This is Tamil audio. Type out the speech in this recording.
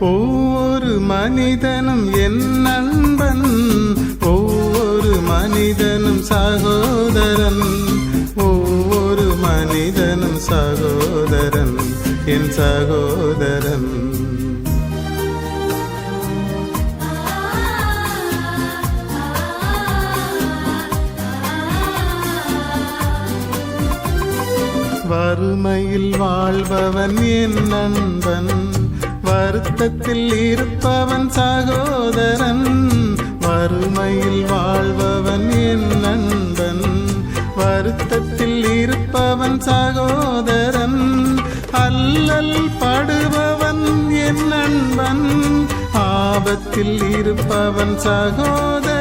ஒவ்வொரு மனிதனும் என் நண்பன், ஒவ்வொரு மனிதனும் சகோதரன், ஒவ்வொரு மனிதனும் சகோதரன், என் சகோதரன். வறுமையில் வாழ்பவன் என் நண்பன், வருத்தத்தில் இருப்பவன் சகோதரன். வறுமையில் வாழ்பவன் என் நண்பன், வருத்தத்தில் இருப்பவன் சகோதரன். அல்லல் படுபவன் என் நண்பன், ஆபத்தில் இருப்பவன் சகோதரன்.